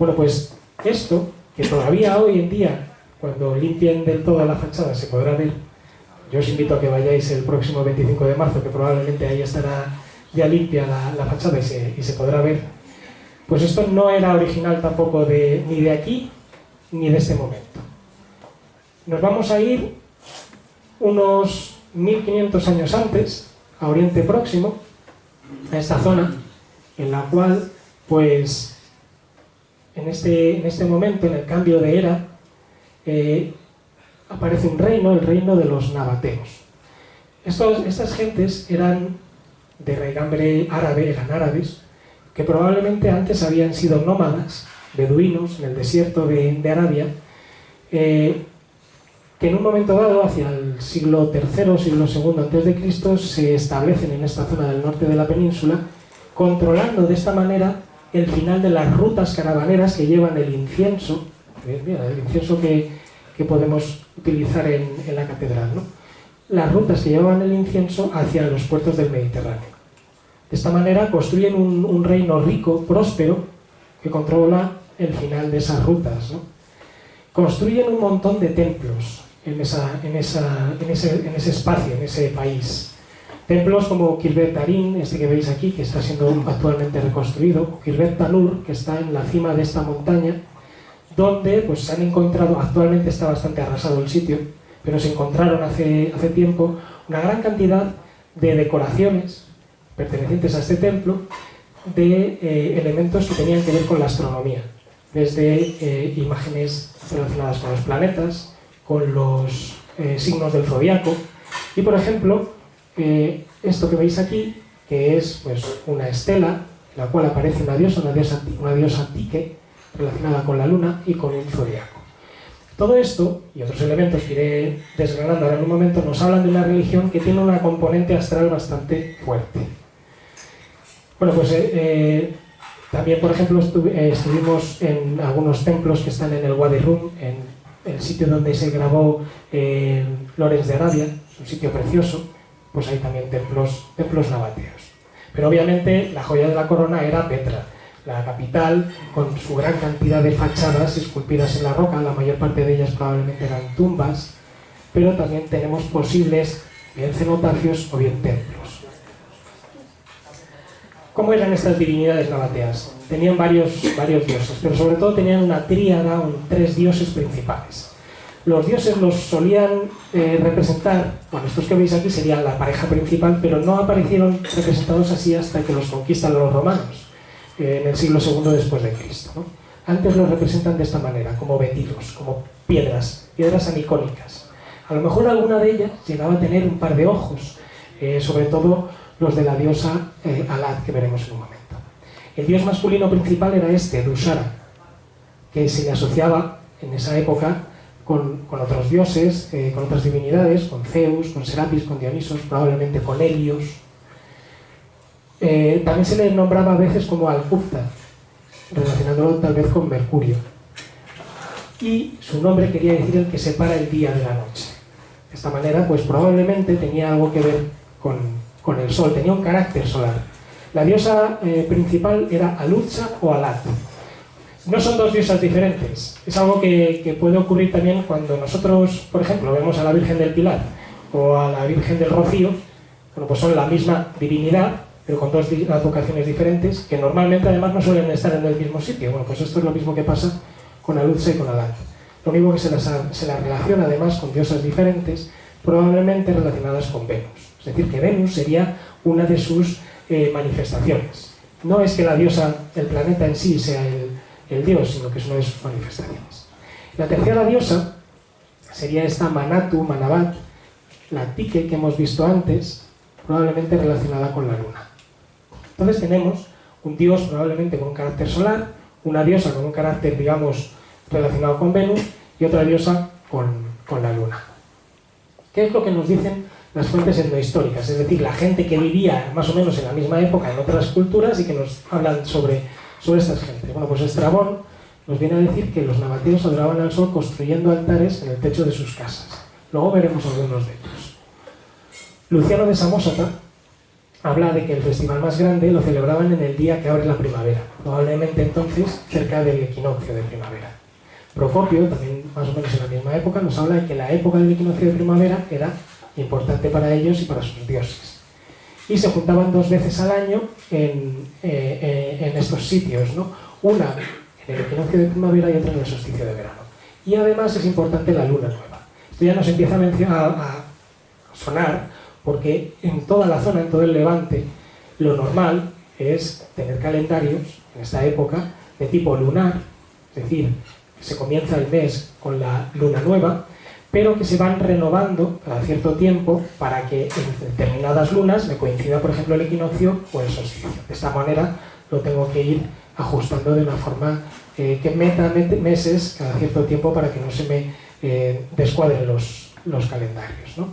Bueno, pues esto, que todavía hoy en día, cuando limpien del todo la fachada, se podrá ver. Yo os invito a que vayáis el próximo 25 de marzo, que probablemente ahí estará ya limpia la fachada y se podrá ver. Pues esto no era original tampoco ni de aquí ni de este momento. Nos vamos a ir unos 1500 años antes, a Oriente Próximo, a esta zona, en la cual, pues, en este momento, en el cambio de era, aparece un reino, el reino de los nabateos. Estas gentes eran de raigambre árabe, eran árabes, que probablemente antes habían sido nómadas, beduinos, en el desierto de Arabia, que en un momento dado, hacia el siglo III, siglo II a.C., se establecen en esta zona del norte de la península, controlando de esta manera el final de las rutas caravaneras que llevan el incienso, mira, el incienso que podemos utilizar en la catedral, ¿no? Las rutas que llevaban el incienso hacia los puertos del Mediterráneo. De esta manera construyen un reino rico, próspero, que controla el final de esas rutas, ¿no? Construyen un montón de templos en ese espacio, en ese país. Templos como Khirbet Tarim, este que veis aquí, que está siendo actualmente reconstruido, o Khirbet Tanur, que está en la cima de esta montaña, donde pues, se han encontrado, actualmente está bastante arrasado el sitio, pero se encontraron hace tiempo una gran cantidad de decoraciones pertenecientes a este templo, de elementos que tenían que ver con la astronomía, desde imágenes relacionadas con los planetas, con los signos del zodiaco, y por ejemplo, esto que veis aquí, que es pues, una estela, en la cual aparece una diosa Tique, relacionada con la luna y con el zodiaco. Todo esto, y otros elementos que iré desgranando ahora en un momento, nos hablan de una religión que tiene una componente astral bastante fuerte. Bueno, pues también, por ejemplo, estuvimos en algunos templos que están en el Wadi Rum, en el sitio donde se grabó Lawrence de Arabia, es un sitio precioso, pues hay también templos nabateos. Pero obviamente la joya de la corona era Petra, la capital, con su gran cantidad de fachadas esculpidas en la roca, la mayor parte de ellas probablemente eran tumbas, pero también tenemos posibles bien cenotafios o bien templos. ¿Cómo eran estas divinidades nabateas? Tenían varios dioses, pero sobre todo tenían una tríada, 3 dioses principales. Los dioses los solían representar, bueno, estos que veis aquí serían la pareja principal, pero no aparecieron representados así hasta que los conquistan los romanos, en el siglo II después de Cristo, ¿no? Antes los representan de esta manera, como vetidos, como piedras anicónicas. A lo mejor alguna de ellas llegaba a tener un par de ojos, sobre todo los de la diosa Alat, que veremos en un momento. El dios masculino principal era este, Dushara, que se le asociaba en esa época con otros dioses, con otras divinidades, con Zeus, con Serapis, con Dionisos, probablemente con Helios. También se le nombraba a veces como Al-Qubta, relacionándolo tal vez con Mercurio. Y su nombre quería decir el que separa el día de la noche. De esta manera, pues probablemente tenía algo que ver con el sol, tenía un carácter solar. La diosa principal era Alutza o Alat. No son 2 diosas diferentes. Es algo que puede ocurrir también cuando nosotros, por ejemplo, vemos a la Virgen del Pilar o a la Virgen del Rocío. Bueno, pues son la misma divinidad, pero con 2 advocaciones diferentes, que normalmente además no suelen estar en el mismo sitio. Bueno, pues esto es lo mismo que pasa con Alutza y con Alat. Lo único que se las relaciona además con diosas diferentes, probablemente relacionadas con Venus. Es decir, que Venus sería una de sus manifestaciones. No es que la diosa, el planeta en sí, sea el dios, sino que es una de sus manifestaciones. La tercera diosa sería esta Manatu, Manabat, la Tique que hemos visto antes, probablemente relacionada con la luna. Entonces tenemos un dios probablemente con un carácter solar, una diosa con un carácter, digamos, relacionado con Venus, y otra diosa con la luna. ¿Qué es lo que nos dicen las fuentes etnohistóricas? Es decir, la gente que vivía más o menos en la misma época en otras culturas y que nos hablan sobre estas gentes. Bueno, pues Estrabón nos viene a decir que los nabateos adoraban al sol construyendo altares en el techo de sus casas. Luego veremos algunos de ellos. Luciano de Samosata habla de que el festival más grande lo celebraban en el día que abre la primavera, probablemente entonces cerca del equinoccio de primavera. Procopio, también más o menos en la misma época, nos habla de que la época del equinoccio de primavera era importante para ellos y para sus dioses. Y se juntaban 2 veces al año en estos sitios, ¿no? Una en el equinoccio de primavera y otra en el solsticio de verano. Y además es importante la luna nueva. Esto ya nos empieza a sonar, porque en toda la zona, en todo el Levante, lo normal es tener calendarios en esta época de tipo lunar, es decir, se comienza el mes con la luna nueva, pero que se van renovando cada cierto tiempo para que en determinadas lunas me coincida, por ejemplo, el equinoccio o el solsticio. De esta manera lo tengo que ir ajustando de una forma que meta meses cada cierto tiempo para que no se me descuadren los calendarios, ¿no?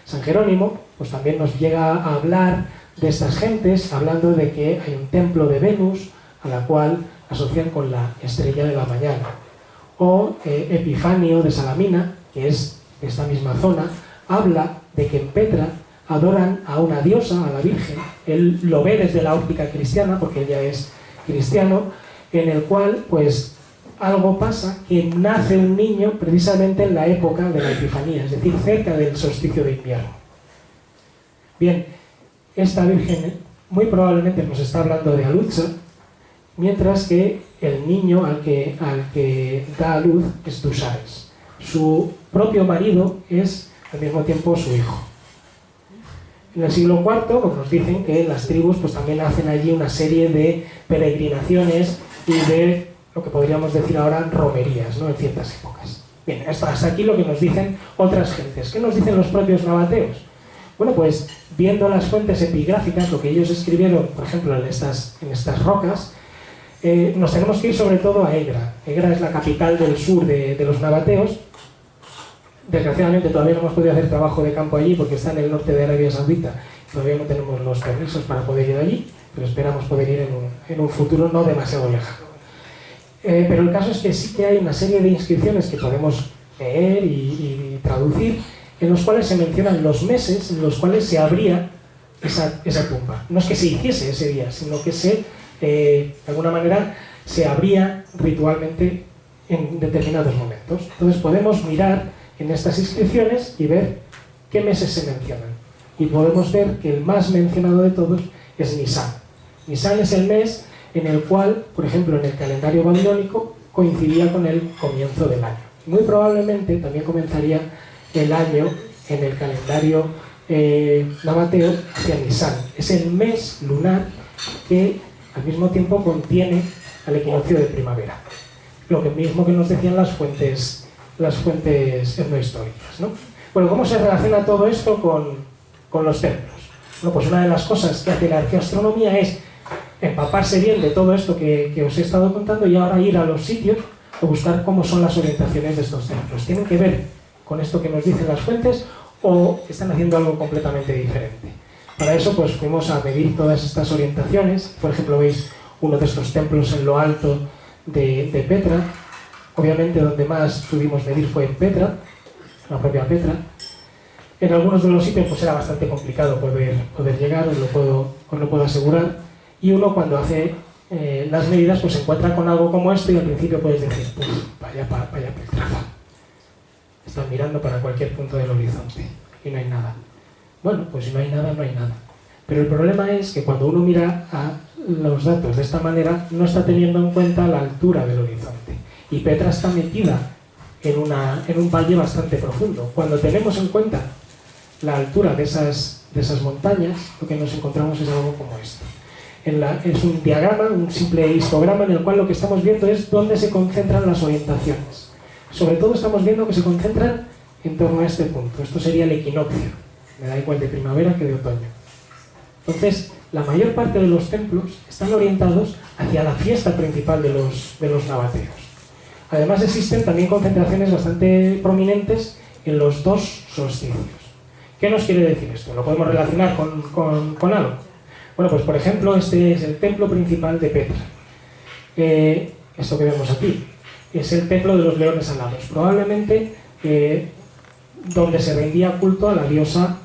San Jerónimo pues también nos llega a hablar de estas gentes, hablando de que hay un templo de Venus a la cual asocian con la estrella de la mañana. O Epifanio de Salamina, que es de esta misma zona, habla de que en Petra adoran a una diosa, a la Virgen. Él lo ve desde la óptica cristiana, porque ella es cristiano, en el cual pues algo pasa, que nace un niño precisamente en la época de la Epifanía, es decir, cerca del solsticio de invierno. Bien, esta Virgen muy probablemente nos está hablando de Alucha, mientras que el niño al que da a luz es Dusares. Su propio marido es al mismo tiempo su hijo. En el siglo IV pues nos dicen que las tribus pues también hacen allí una serie de peregrinaciones y de lo que podríamos decir ahora romerías, ¿no?, en ciertas épocas. Bien, hasta aquí lo que nos dicen otras gentes. ¿Qué nos dicen los propios nabateos? Bueno, pues viendo las fuentes epigráficas, lo que ellos escribieron, por ejemplo, en estas rocas, nos tenemos que ir sobre todo a Egra. Egra es la capital del sur de los nabateos. Desgraciadamente todavía no hemos podido hacer trabajo de campo allí porque está en el norte de Arabia Saudita. Todavía no tenemos los permisos para poder ir allí, pero esperamos poder ir en un futuro no demasiado lejano. Pero el caso es que sí que hay una serie de inscripciones que podemos leer y traducir, en los cuales se mencionan los meses en los cuales se abría esa tumba. No es que se hiciese ese día, sino que de alguna manera se abría ritualmente en determinados momentos. Entonces podemos mirar en estas inscripciones y ver qué meses se mencionan. Y podemos ver que el más mencionado de todos es Nisan. Nisan es el mes en el cual, por ejemplo, en el calendario babilónico, coincidía con el comienzo del año. Muy probablemente también comenzaría el año en el calendario nabateo hacia Nisan. Es el mes lunar que al mismo tiempo contiene al equinoccio de primavera. Lo que mismo que nos decían las fuentes etnohistóricas, ¿no? Bueno, ¿cómo se relaciona todo esto con los templos? Bueno, pues una de las cosas que hace la arqueoastronomía es empaparse bien de todo esto que os he estado contando y ahora ir a los sitios o buscar cómo son las orientaciones de estos templos. ¿Tienen que ver con esto que nos dicen las fuentes o están haciendo algo completamente diferente? Para eso pues fuimos a medir todas estas orientaciones. Por ejemplo, veis uno de estos templos en lo alto de Petra. Obviamente donde más pudimos medir fue en Petra, la propia Petra. En algunos de los sitios pues era bastante complicado poder llegar, os lo puedo asegurar. Y uno cuando hace las medidas pues se encuentra con algo como esto y al principio puedes decir, vaya Petraza. Estás mirando para cualquier punto del horizonte y no hay nada. Bueno, pues si no hay nada, no hay nada. Pero el problema es que cuando uno mira a los datos de esta manera no está teniendo en cuenta la altura del horizonte. Y Petra está metida en un valle bastante profundo. Cuando tenemos en cuenta la altura de esas montañas, lo que nos encontramos es algo como esto. Es un diagrama, un simple histograma en el cual lo que estamos viendo es dónde se concentran las orientaciones. Sobre todo estamos viendo que se concentran en torno a este punto. Esto sería el equinoccio. Me da igual de primavera que de otoño. Entonces, la mayor parte de los templos están orientados hacia la fiesta principal de los nabateos. Además existen también concentraciones bastante prominentes en los dos solsticios. ¿Qué nos quiere decir esto? ¿Lo podemos relacionar con algo? Bueno, pues por ejemplo, este es el templo principal de Petra. Esto que vemos aquí es el templo de los leones alados. Probablemente donde se rendía culto a la diosa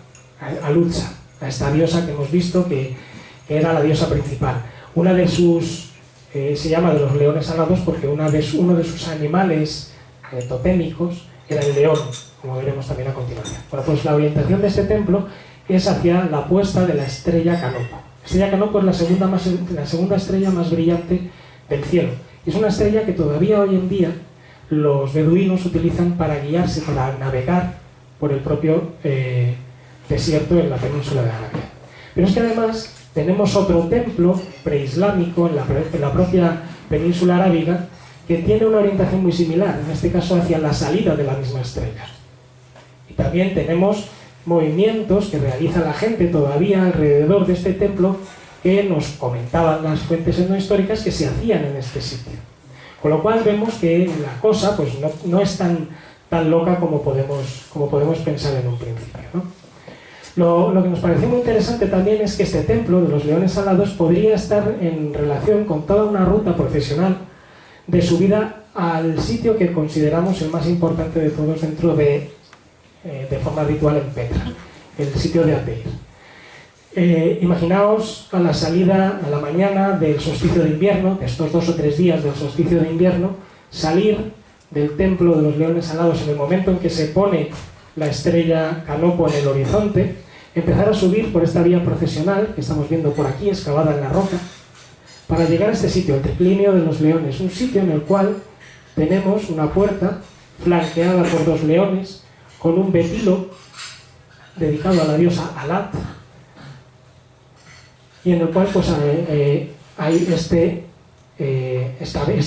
Alucha, a esta diosa que hemos visto que era la diosa principal. Una de sus... se llama de los leones alados porque uno de sus animales totémicos era el león, como veremos también a continuación. Bueno, pues la orientación de este templo es hacia la puesta de la estrella Canopo. La estrella Canopo es la segunda estrella más brillante del cielo. Es una estrella que todavía hoy en día los beduinos utilizan para guiarse, para navegar por el propio desierto en la península de Arabia. Pero es que además tenemos otro templo preislámico en la propia península arábiga que tiene una orientación muy similar, en este caso hacia la salida de la misma estrella. Y también tenemos movimientos que realiza la gente todavía alrededor de este templo que nos comentaban las fuentes etnohistóricas que se hacían en este sitio. Con lo cual vemos que la cosa pues, no es tan loca como podemos pensar en un principio, ¿no? Lo que nos pareció muy interesante también es que este templo de los leones alados podría estar en relación con toda una ruta profesional de subida al sitio que consideramos el más importante de todos dentro de forma habitual en Petra, el sitio de Ateir. Imaginaos a la salida, a la mañana del solsticio de invierno, de estos 2 o 3 días del solsticio de invierno, salir del templo de los leones alados en el momento en que se pone la estrella Canopo en el horizonte, empezar a subir por esta vía procesional que estamos viendo por aquí, excavada en la roca, para llegar a este sitio, el Triclinio de los Leones, un sitio en el cual tenemos una puerta flanqueada por 2 leones, con un betilo dedicado a la diosa Alat, y en el cual pues, hay este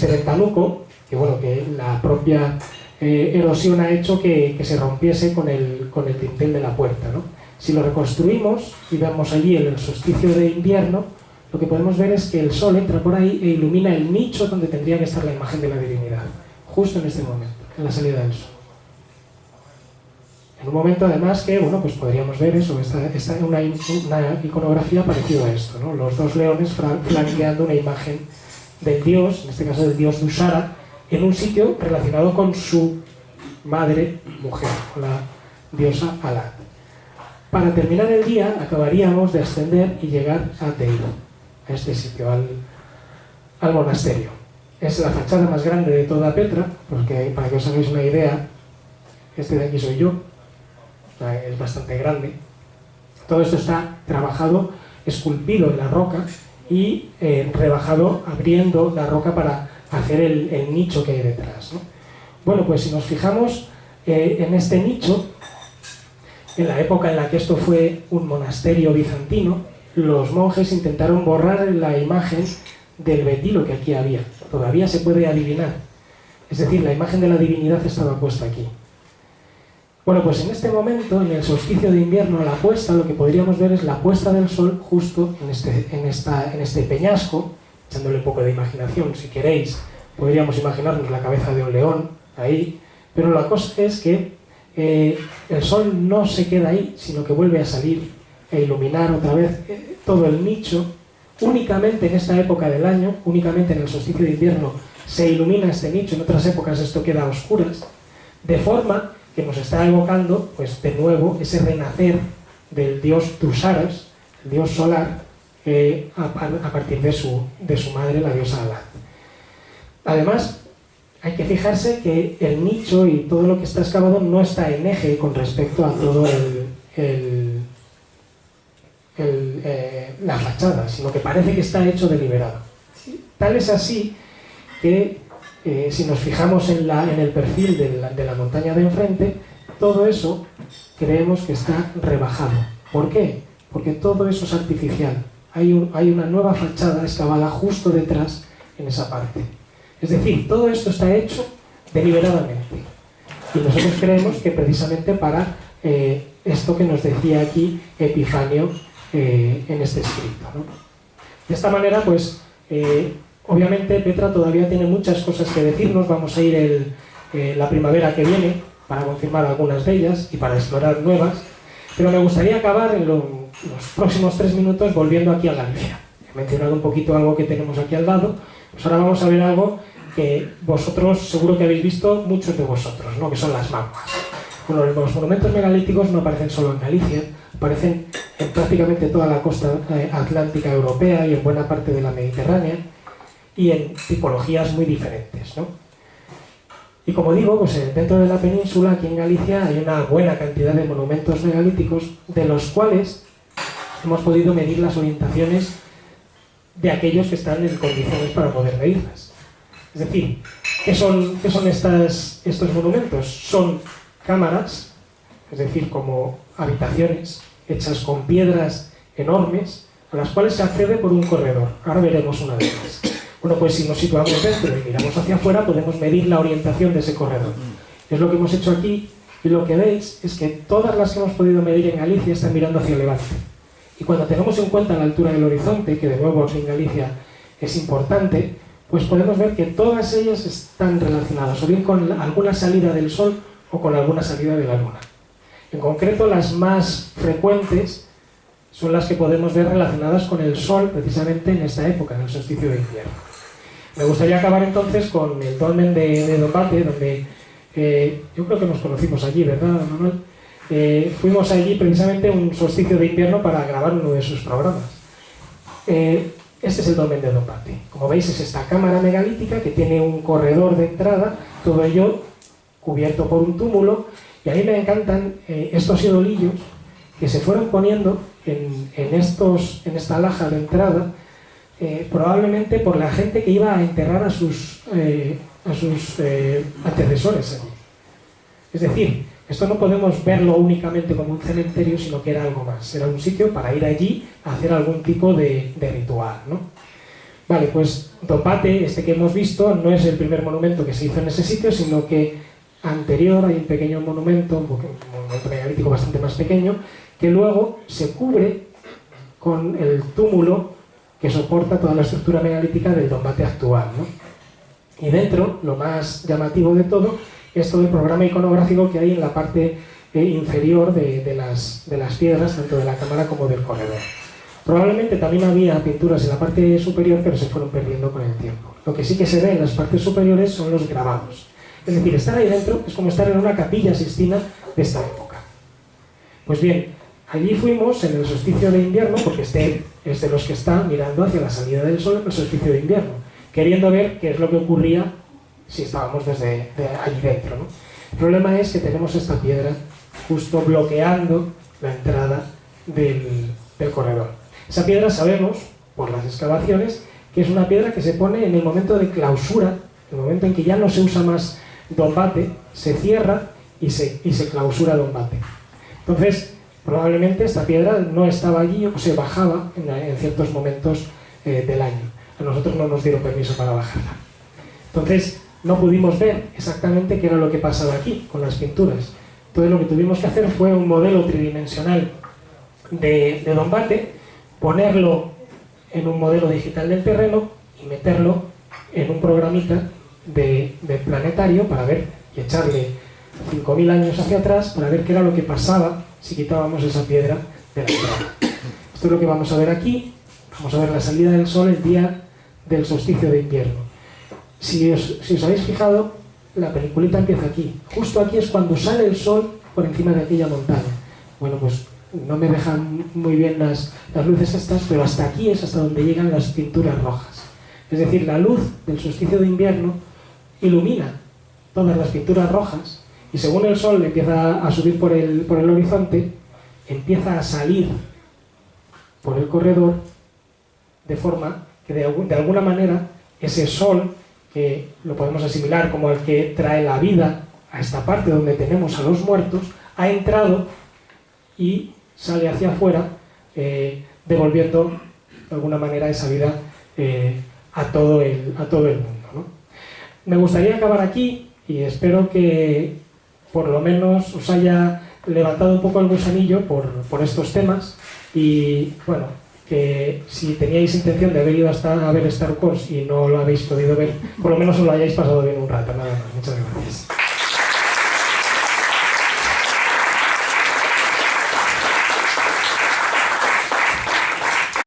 ventanuco, que bueno, que la propia erosión ha hecho que se rompiese con el dintel de la puerta, ¿no? Si lo reconstruimos y vemos allí el solsticio de invierno, lo que podemos ver es que el sol entra por ahí e ilumina el nicho donde tendría que estar la imagen de la divinidad, justo en este momento, en la salida del sol. En un momento además que, bueno, pues podríamos ver eso, una iconografía parecida a esto, ¿no? Los 2 leones flanqueando una imagen del dios, en este caso del dios Dushara, en un sitio relacionado con su madre mujer, la diosa Alat. Para terminar el día acabaríamos de ascender y llegar a Deir, a este sitio, al monasterio. Es la fachada más grande de toda Petra, porque para que os hagáis una idea, este de aquí soy yo, es bastante grande. Todo esto está trabajado, esculpido en la roca y rebajado, abriendo la roca para hacer el nicho que hay detrás, ¿no? Bueno, pues si nos fijamos en este nicho, en la época en la que esto fue un monasterio bizantino, los monjes intentaron borrar la imagen del betilo que aquí había. Todavía se puede adivinar. Es decir, la imagen de la divinidad estaba puesta aquí. Bueno, pues en este momento, en el solsticio de invierno, la puesta, lo que podríamos ver es la puesta del sol justo en este peñasco, echándole un poco de imaginación, si queréis, podríamos imaginarnos la cabeza de un león ahí, pero la cosa es que el sol no se queda ahí, sino que vuelve a salir e iluminar otra vez todo el nicho. Únicamente en esta época del año, únicamente en el solsticio de invierno, se ilumina este nicho, en otras épocas esto queda a oscuras, de forma que nos está evocando, pues de nuevo, ese renacer del dios Tusaras, el dios solar, a partir de su madre, la diosa Alat. Además, hay que fijarse que el nicho y todo lo que está excavado no está en eje con respecto a todo la fachada, sino que parece que está hecho deliberado. Tal es así que si nos fijamos en el perfil de la montaña de enfrente, todo eso creemos que está rebajado. ¿Por qué? Porque todo eso es artificial. Hay una nueva fachada excavada justo detrás en esa parte. Es decir, todo esto está hecho deliberadamente. Y nosotros creemos que precisamente para esto que nos decía aquí Epifanio en este escrito, ¿no? De esta manera, pues, obviamente Petra todavía tiene muchas cosas que decirnos. Vamos a ir la primavera que viene para confirmar algunas de ellas y para explorar nuevas. Pero me gustaría acabar en los próximos 3 minutos volviendo aquí a Galicia. He mencionado un poquito algo que tenemos aquí al lado. Pues ahora vamos a ver algo que vosotros seguro que habéis visto, muchos de vosotros, ¿no? Que son las mamuas. Bueno, los monumentos megalíticos no aparecen solo en Galicia, aparecen en prácticamente toda la costa atlántica europea y en buena parte de la Mediterránea, y en tipologías muy diferentes, ¿no? Y como digo, pues dentro de la península, aquí en Galicia, hay una buena cantidad de monumentos megalíticos, de los cuales hemos podido medir las orientaciones de aquellos que están en condiciones para poder medirlas. Es decir, ¿qué son estos monumentos? Son cámaras, es decir, como habitaciones hechas con piedras enormes, a las cuales se accede por un corredor. Ahora veremos una de ellas. Bueno, pues si nos situamos dentro y miramos hacia afuera, podemos medir la orientación de ese corredor. Es lo que hemos hecho aquí, y lo que veis es que todas las que hemos podido medir en Galicia están mirando hacia el levante. Y cuando tenemos en cuenta la altura del horizonte, que de nuevo aquí en Galicia es importante, pues podemos ver que todas ellas están relacionadas o bien con alguna salida del sol o con alguna salida de la luna. En concreto, las más frecuentes son las que podemos ver relacionadas con el sol precisamente en esta época, en el solsticio de invierno. Me gustaría acabar entonces con el dolmen de Dombate, donde yo creo que nos conocimos allí, ¿verdad, Manuel? Fuimos allí precisamente un solsticio de invierno para grabar uno de sus programas. Este es el dolmen de Dombate. Como veis, es esta cámara megalítica que tiene un corredor de entrada, todo ello cubierto por un túmulo, y a mí me encantan estos idolillos que se fueron poniendo en esta laja de entrada, probablemente por la gente que iba a enterrar a sus antecesores allí. Es decir, esto no podemos verlo únicamente como un cementerio, sino que era algo más. Era un sitio para ir allí a hacer algún tipo de ritual, ¿no? Vale, pues Dombate, este que hemos visto, no es el primer monumento que se hizo en ese sitio, sino que anterior hay un pequeño monumento, un monumento megalítico bastante más pequeño, que luego se cubre con el túmulo que soporta toda la estructura megalítica del Dombate actual, ¿no? Y dentro, lo más llamativo de todo, es todo el programa iconográfico que hay en la parte inferior de las piedras, tanto de la cámara como del corredor. Probablemente también había pinturas en la parte superior, pero se fueron perdiendo con el tiempo. Lo que sí que se ve en las partes superiores son los grabados. Es decir, estar ahí dentro es como estar en una capilla sistina de esta época. Pues bien, allí fuimos en el solsticio de invierno, porque este es de los que está mirando hacia la salida del sol en el solsticio de invierno, queriendo ver qué es lo que ocurría si estábamos desde allí dentro, ¿no? El problema es que tenemos esta piedra justo bloqueando la entrada del corredor. Esa piedra sabemos, por las excavaciones, que es una piedra que se pone en el momento de clausura, el momento en que ya no se usa más Dombate, se cierra y se clausura Dombate. Entonces, probablemente esta piedra no estaba allí o se bajaba en ciertos momentos del año. A nosotros no nos dieron permiso para bajarla. Entonces, no pudimos ver exactamente qué era lo que pasaba aquí con las pinturas. Entonces, lo que tuvimos que hacer fue un modelo tridimensional de Dombate, ponerlo en un modelo digital del terreno y meterlo en un programita de planetario para ver y echarle 5.000 años hacia atrás para ver qué era lo que pasaba si quitábamos esa piedra de la entrada. Esto es lo que vamos a ver aquí. Vamos a ver la salida del sol el día del solsticio de invierno. Si os habéis fijado, la peliculita empieza aquí. Justo aquí es cuando sale el sol por encima de aquella montaña. Bueno, pues no me dejan muy bien las luces estas, pero hasta aquí es hasta donde llegan las pinturas rojas. Es decir, la luz del solsticio de invierno ilumina todas las pinturas rojas y según el sol empieza a subir por el horizonte, empieza a salir por el corredor de forma que de alguna manera ese sol, que lo podemos asimilar como el que trae la vida a esta parte donde tenemos a los muertos, ha entrado y sale hacia afuera, devolviendo de alguna manera esa vida a todo el mundo, ¿no? Me gustaría acabar aquí y espero que por lo menos os haya levantado un poco el gusanillo por estos temas y bueno, que si teníais intención de haber ido a ver Star Wars y no lo habéis podido ver, por lo menos os lo hayáis pasado bien un rato, nada más. Muchas gracias.